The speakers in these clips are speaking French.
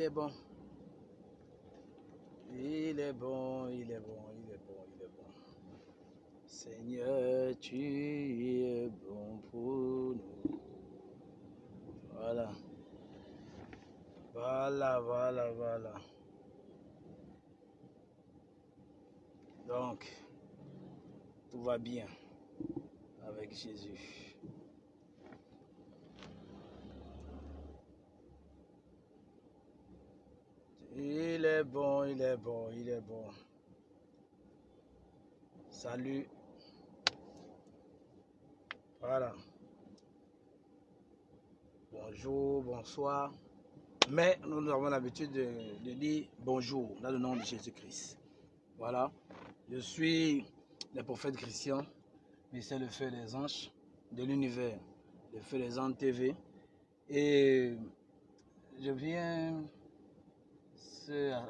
est bon. Il est bon, il est bon, il est bon, il est bon. Seigneur, tu es bon pour nous. Voilà. Voilà, voilà, voilà. Donc, tout va bien avec Jésus. Il est bon, il est bon, il est bon. Salut. Voilà. Bonjour, bonsoir. Mais nous avons l'habitude de dire bonjour dans le nom de Jésus-Christ. Voilà. Je suis le prophète Christian, mais c'est le feu des anges de l'univers, le feu des anges TV. Et je viens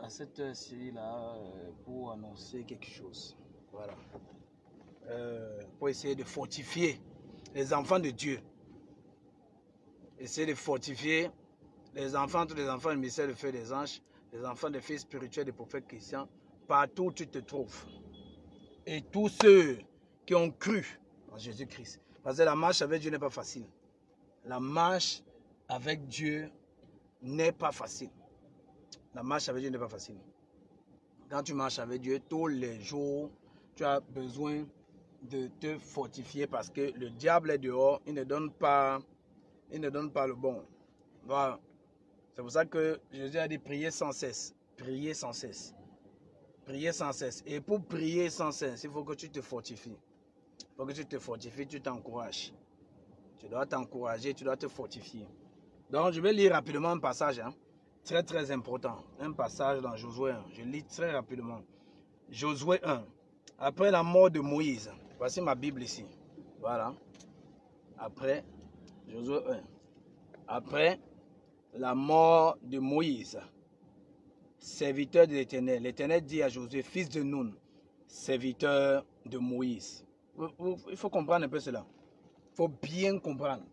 à cette heure-ci-là pour annoncer quelque chose. Voilà. Pour essayer de fortifier les enfants de Dieu. Essayer de fortifier les enfants, tous les enfants du ministère du feu des anges, les enfants des fils spirituels des prophètes chrétiens, partout où tu te trouves. Et tous ceux qui ont cru en Jésus-Christ. Parce que la marche avec Dieu n'est pas facile. La marche avec Dieu n'est pas facile. La marche avec Dieu n'est pas facile. Quand tu marches avec Dieu, tous les jours, tu as besoin de te fortifier parce que le diable est dehors, il ne donne pas le bon. Voilà. C'est pour ça que Jésus a dit prier sans cesse. Prier sans cesse. Prier sans cesse. Et pour prier sans cesse, il faut que tu te fortifies. Il faut que tu te fortifies, tu t'encourages. Tu dois t'encourager, tu dois te fortifier. Donc, je vais lire rapidement un passage, très très important. Un passage dans Josué 1. Je lis très rapidement. Josué 1. Après la mort de Moïse. Voici ma Bible ici. Voilà. Après, Josué 1. Après la mort de Moïse, serviteur de l'Éternel. L'Éternel dit à Josué, fils de Nun, serviteur de Moïse. Il faut comprendre un peu cela. Il faut bien comprendre.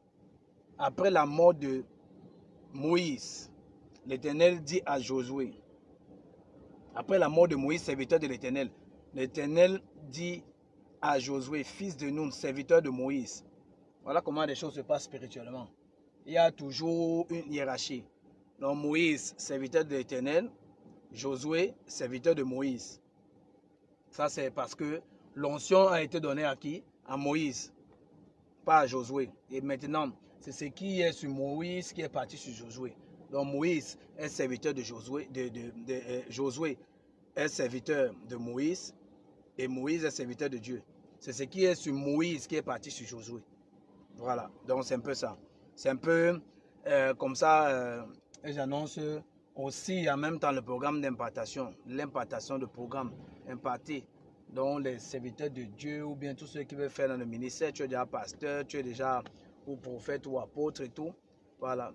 Après la mort de Moïse, l'Éternel dit à Josué, après la mort de Moïse, serviteur de l'Éternel, l'Éternel dit à Josué, fils de Nun, serviteur de Moïse. Voilà comment les choses se passent spirituellement. Il y a toujours une hiérarchie. Donc Moïse, serviteur de l'Éternel, Josué, serviteur de Moïse. Ça c'est parce que l'onction a été donnée à qui? À Moïse, pas à Josué. Et maintenant, c'est ce qui est sur Moïse qui est parti sur Josué. Donc Moïse est serviteur de Josué, Josué est serviteur de Moïse et Moïse est serviteur de Dieu. C'est ce qui est sur Moïse qui est parti sur Josué. Voilà, donc c'est un peu ça. C'est un peu comme ça, j'annonce aussi en même temps le programme d'impartation, l'impartation de programme imparté. Donc les serviteurs de Dieu ou bien tous ceux qui veulent faire dans le ministère, tu es déjà pasteur, tu es déjà ou prophète ou apôtre et tout. Voilà,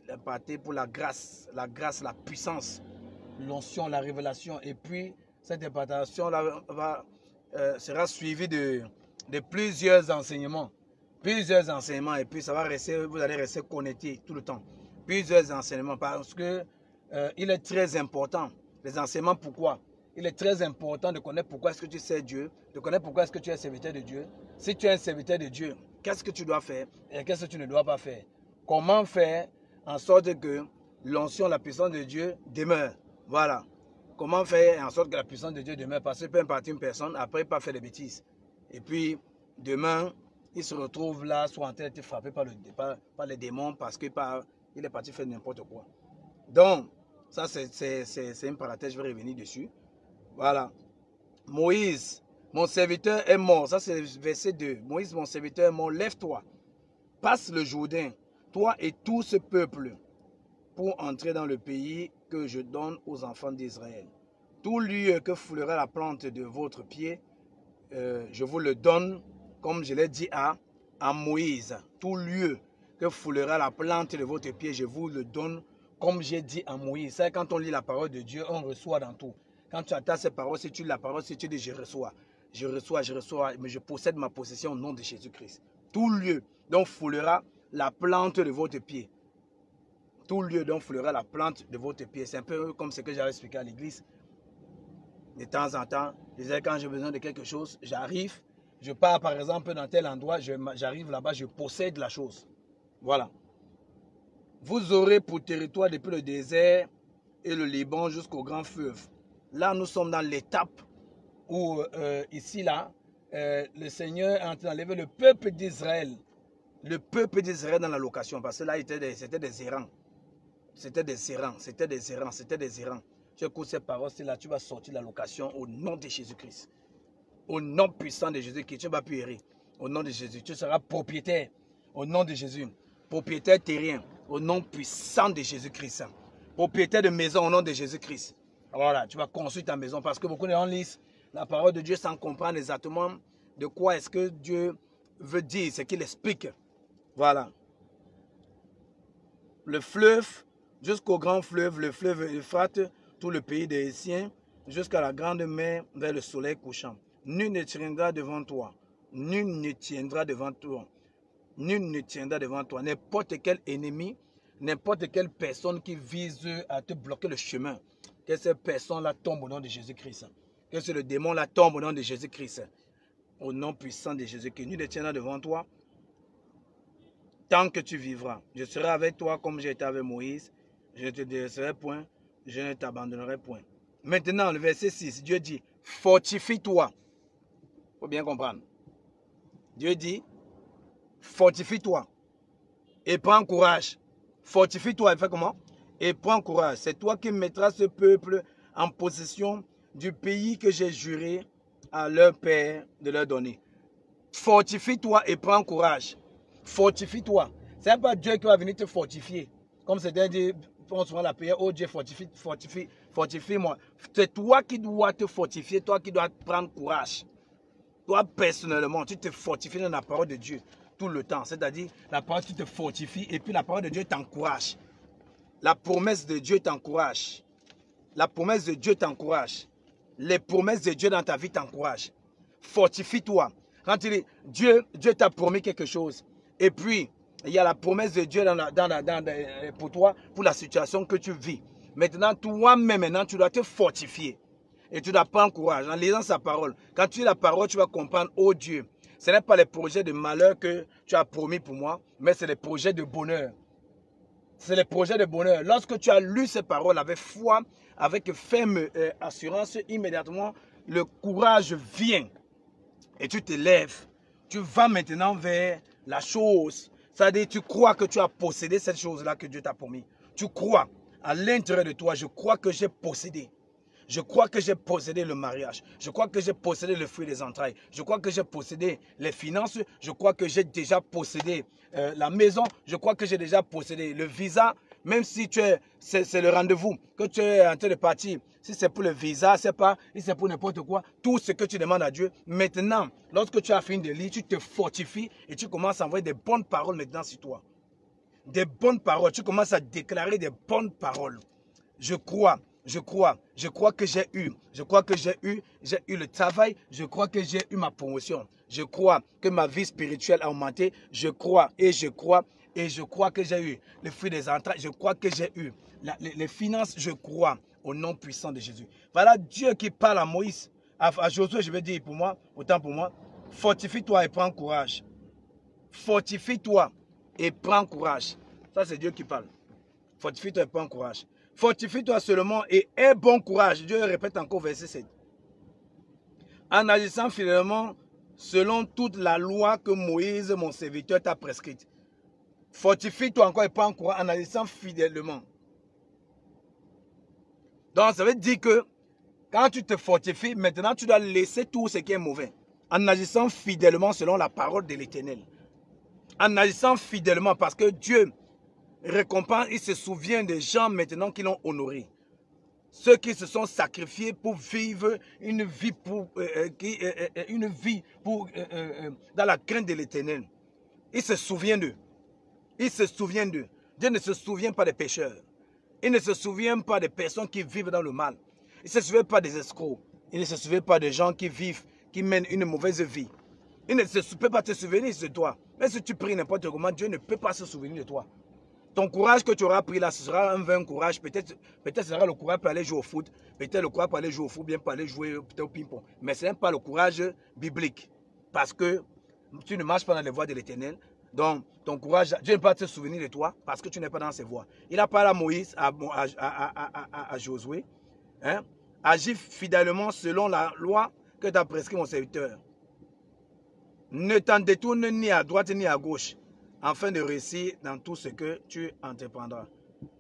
imparté pour la grâce, la puissance, l'onction, la révélation. Et puis cette impartation-là sera suivie de plusieurs enseignements. Plusieurs enseignements et puis ça va rester, vous allez rester connectés tout le temps. Plusieurs enseignements parce que il est très important. Les enseignements, pourquoi? Il est très important de connaître pourquoi est-ce que tu sais Dieu, de connaître pourquoi est-ce que tu es serviteur de Dieu. Si tu es un serviteur de Dieu, qu'est-ce que tu dois faire et qu'est-ce que tu ne dois pas faire? Comment faire en sorte que l'onction, la puissance de Dieu demeure? Voilà. Comment faire en sorte que la puissance de Dieu demeure? Parce que peut impartir une personne, après il peut pas faire des bêtises. Et puis, demain, il se retrouve là, soit en train d'être frappé par les démons parce qu'il est parti faire n'importe quoi. Donc, ça c'est une parenthèse, je vais revenir dessus. Voilà. Moïse, mon serviteur est mort. Ça c'est verset 2. Moïse, mon serviteur est mort. Lève-toi, passe le Jourdain, toi et tout ce peuple, pour entrer dans le pays que je donne aux enfants d'Israël. Tout lieu que foulera la plante de votre pied, je vous le donne, comme je l'ai dit à Moïse. Tout lieu que foulera la plante de votre pied, je vous le donne, comme j'ai dit à Moïse. Ça, quand on lit la parole de Dieu, on reçoit dans tout. Quand tu attends ces paroles, si tu lis la parole, si tu dis je reçois, mais je possède ma possession au nom de Jésus-Christ. Tout lieu, donc foulera la plante de votre pied. tout lieu dont fleura la plante de votre pied. C'est un peu comme ce que j'avais expliqué à l'église. De temps en temps, je disais quand j'ai besoin de quelque chose, j'arrive, je pars par exemple dans tel endroit, j'arrive là-bas, je possède la chose. Voilà. Vous aurez pour territoire depuis le désert et le Liban jusqu'au grand fleuve. Là, nous sommes dans l'étape où, ici, là, le Seigneur est en train d'enlever le peuple d'Israël. Le peuple d'Israël dans la location. Parce que là, c'était des errants. C'était des errants, c'était des errants, c'était des errants. Tu écoutes ces paroles, là, tu vas sortir de la location au nom de Jésus-Christ. Au nom puissant de Jésus-Christ, tu ne vas plus errer. Au nom de Jésus, tu seras propriétaire. Au nom de Jésus. Propriétaire terrien. Au nom puissant de Jésus-Christ. Propriétaire de maison au nom de Jésus-Christ. Voilà, tu vas construire ta maison. Parce que beaucoup de gens lisent la parole de Dieu sans comprendre exactement de quoi est-ce que Dieu veut dire, ce qu'il explique. Voilà. Le fleuve, jusqu'au grand fleuve, le fleuve Euphrate, tout le pays des Hétiens, jusqu'à la grande mer vers le soleil couchant. Nul ne tiendra devant toi. Nul ne tiendra devant toi. Nul ne tiendra devant toi. N'importe quel ennemi, n'importe quelle personne qui vise à te bloquer le chemin, que cette personne-là tombe au nom de Jésus-Christ. Que ce le démon-là tombe au nom de Jésus-Christ. Au nom puissant de Jésus-Christ. Nul ne tiendra devant toi. Tant que tu vivras, je serai avec toi comme j'ai été avec Moïse. Je ne te délaisserai point, je ne t'abandonnerai point. Maintenant, le verset 6, Dieu dit, fortifie-toi. Il faut bien comprendre. Dieu dit, fortifie-toi et prends courage. Fortifie-toi et fais comment? Et prends courage. C'est toi qui mettras ce peuple en possession du pays que j'ai juré à leur père de leur donner. Fortifie-toi et prends courage. Fortifie-toi. Ce n'est pas Dieu qui va venir te fortifier. Comme certains disent, font souvent la prière, oh Dieu, fortifie-moi. C'est toi qui dois te fortifier, toi qui dois prendre courage. Toi, personnellement, tu te fortifies dans la parole de Dieu tout le temps. C'est-à-dire, la parole, tu te fortifies et puis la parole de Dieu t'encourage. La promesse de Dieu t'encourage. La promesse de Dieu t'encourage. Les promesses de Dieu dans ta vie t'encouragent. Fortifie-toi. Quand tu dis, Dieu t'a promis quelque chose. Et puis, il y a la promesse de Dieu pour toi, pour la situation que tu vis. Maintenant, toi-même, tu dois te fortifier. Et tu dois prendre courage en lisant sa parole. Quand tu lis la parole, tu vas comprendre, oh Dieu, ce n'est pas les projets de malheur que tu as promis pour moi, mais c'est les projets de bonheur. C'est les projets de bonheur. Lorsque tu as lu ces paroles avec foi, avec ferme assurance, immédiatement, le courage vient. Et tu te lèves. Tu vas maintenant vers la chose. C'est-à-dire, tu crois que tu as possédé cette chose-là que Dieu t'a promis. Tu crois à l'intérieur de toi, je crois que j'ai possédé. Je crois que j'ai possédé le mariage. Je crois que j'ai possédé le fruit des entrailles. Je crois que j'ai possédé les finances. Je crois que j'ai déjà possédé la maison. Je crois que j'ai déjà possédé le visa. Même si c'est le rendez-vous que tu es en train de partir. Si c'est pour le visa, c'est pas, si c'est pour n'importe quoi. Tout ce que tu demandes à Dieu. Maintenant, lorsque tu as fini de lire, tu te fortifies et tu commences à envoyer des bonnes paroles maintenant sur toi. Des bonnes paroles. Tu commences à déclarer des bonnes paroles. Je crois que j'ai eu le travail, je crois que j'ai eu ma promotion, je crois que ma vie spirituelle a augmenté, je crois que j'ai eu le fruit des entrailles, je crois que j'ai eu les finances, je crois au nom puissant de Jésus. Voilà Dieu qui parle à Moïse, à Josué, je vais dire pour moi, autant pour moi, fortifie-toi et prends courage. Fortifie-toi et prends courage. Ça c'est Dieu qui parle. Fortifie-toi et prends courage. Fortifie-toi seulement et aie bon courage. Dieu répète encore verset 7. En agissant fidèlement selon toute la loi que Moïse, mon serviteur, t'a prescrite. Fortifie-toi encore et prends courage en agissant fidèlement. Donc ça veut dire que quand tu te fortifies, maintenant tu dois laisser tout ce qui est mauvais. En agissant fidèlement selon la parole de l'Éternel. En agissant fidèlement parce que Dieu récompense, il se souvient des gens maintenant qui l'ont honoré. Ceux qui se sont sacrifiés pour vivre une vie, dans la crainte de l'Éternel. Il se souvient d'eux. Il se souvient d'eux. Dieu ne se souvient pas des pécheurs. Il ne se souvient pas des personnes qui vivent dans le mal. Il ne se souvient pas des escrocs. Il ne se souvient pas des gens qui vivent, qui mènent une mauvaise vie. Il ne peut pas te souvenir de toi. Même si tu pries n'importe comment, Dieu ne peut pas se souvenir de toi. Ton courage que tu auras pris là, ce sera un vain courage. Peut-être ce sera le courage pour aller jouer au foot. Peut-être le courage pour aller jouer au foot, bien pour aller jouer au ping-pong. Mais ce n'est pas le courage biblique. Parce que tu ne marches pas dans les voies de l'Éternel. Donc, ton courage, Dieu ne peut pas se souvenir de toi parce que tu n'es pas dans ses voies. Il a parlé à Moïse, à Josué. Hein? Agis fidèlement selon la loi que tu as prescrit mon serviteur. Ne t'en détourne ni à droite ni à gauche, afin de réussir dans tout ce que tu entreprendras.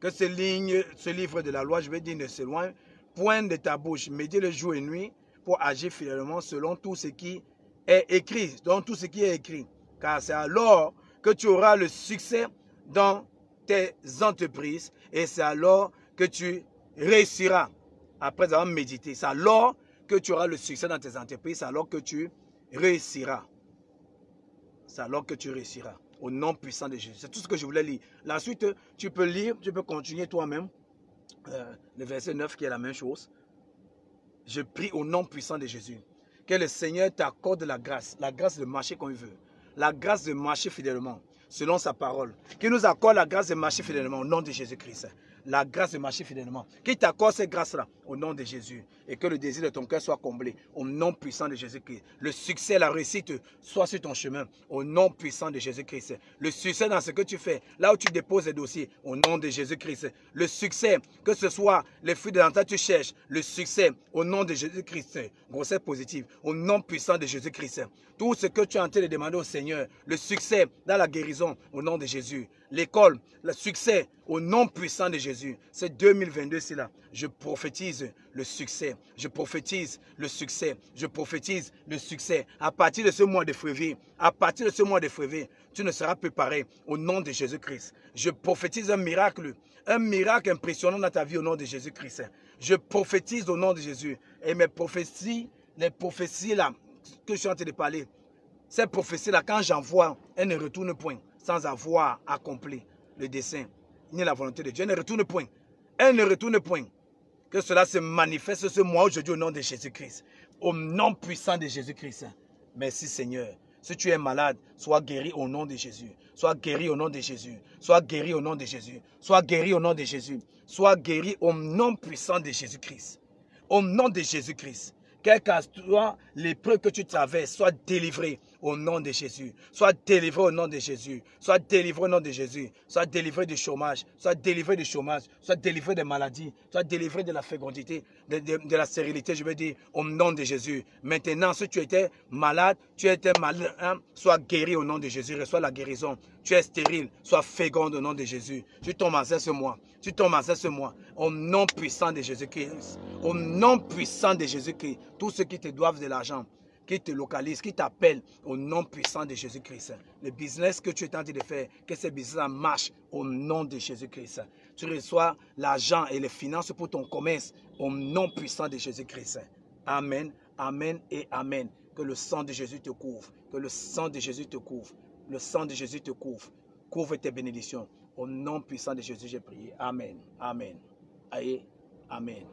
Que ce livre de la loi, je vais dire, ne s'éloigne point de ta bouche. Médite le jour et nuit pour agir fidèlement selon tout ce qui est écrit. Car c'est alors que tu auras le succès dans tes entreprises et c'est alors que tu réussiras. Après avoir médité, c'est alors que tu auras le succès dans tes entreprises, c'est alors que tu réussiras. C'est alors que tu réussiras. Au nom puissant de Jésus. C'est tout ce que je voulais lire. La suite, tu peux lire, tu peux continuer toi-même. Le verset 9 qui est la même chose. Je prie au nom puissant de Jésus. Que le Seigneur t'accorde la grâce de marcher comme il veut. La grâce de marcher fidèlement, selon sa parole. Qu'il nous accorde la grâce de marcher fidèlement au nom de Jésus-Christ. La grâce de marcher fidèlement. Qu'il t'accorde cette grâce-là au nom de Jésus. Et que le désir de ton cœur soit comblé au nom puissant de Jésus-Christ. Le succès, la réussite soit sur ton chemin au nom puissant de Jésus-Christ. Le succès dans ce que tu fais, là où tu déposes les dossiers, au nom de Jésus-Christ. Le succès, que ce soit les fruits de l'entente que tu cherches, le succès au nom de Jésus-Christ. Grossesse positive, au nom puissant de Jésus-Christ. Tout ce que tu es en train de demander au Seigneur, le succès dans la guérison, au nom de Jésus. L'école, le succès, au nom puissant de Jésus. C'est 2022, c'est là. Je prophétise le succès. Je prophétise le succès. Je prophétise le succès. À partir de ce mois de février, tu ne seras plus pareil au nom de Jésus-Christ. Je prophétise un miracle impressionnant dans ta vie au nom de Jésus-Christ. Je prophétise au nom de Jésus. Et mes prophéties, les prophéties là, que je suis en train de parler, ces prophéties-là, quand j'envoie, elles ne retournent point sans avoir accompli le dessein ni la volonté de Dieu. Elles ne retournent point. Elles ne retournent point. Que cela se manifeste ce mois aujourd'hui au nom de Jésus-Christ. Au nom puissant de Jésus-Christ. Merci Seigneur. Si tu es malade, sois guéri au nom de Jésus. Sois guéri au nom de Jésus. Sois guéri au nom de Jésus. Sois guéri au nom de Jésus. Sois guéri au nom puissant de Jésus-Christ. Au nom de Jésus-Christ. Quel qu'à soit l'épreuve que tu traverses, sois délivré au nom de Jésus. Sois délivré au nom de Jésus. Sois délivré au nom de Jésus. Sois délivré du chômage. Sois délivré du chômage. Sois délivré des maladies. Sois délivré de la fécondité, de la stérilité, je veux dire, au nom de Jésus. Maintenant, si tu étais malade, hein, sois guéri au nom de Jésus. Reçois la guérison. Tu es stérile, sois féconde au nom de Jésus. Tu tombes enceinte ce mois. Tu tombes enceinte ce mois. Au nom puissant de Jésus-Christ. Au nom puissant de Jésus-Christ. Tous ceux qui te doivent de l'argent, qui te localisent, qui t'appellent, au nom puissant de Jésus-Christ. Le business que tu es en train de faire, que ce business marche au nom de Jésus-Christ. Tu reçois l'argent et les finances pour ton commerce au nom puissant de Jésus-Christ. Amen, amen et amen. Que le sang de Jésus te couvre. Que le sang de Jésus te couvre. Le sang de Jésus te couvre. Couvre tes bénédictions. Au nom puissant de Jésus, j'ai prié. Amen. Amen. Amen. Amen.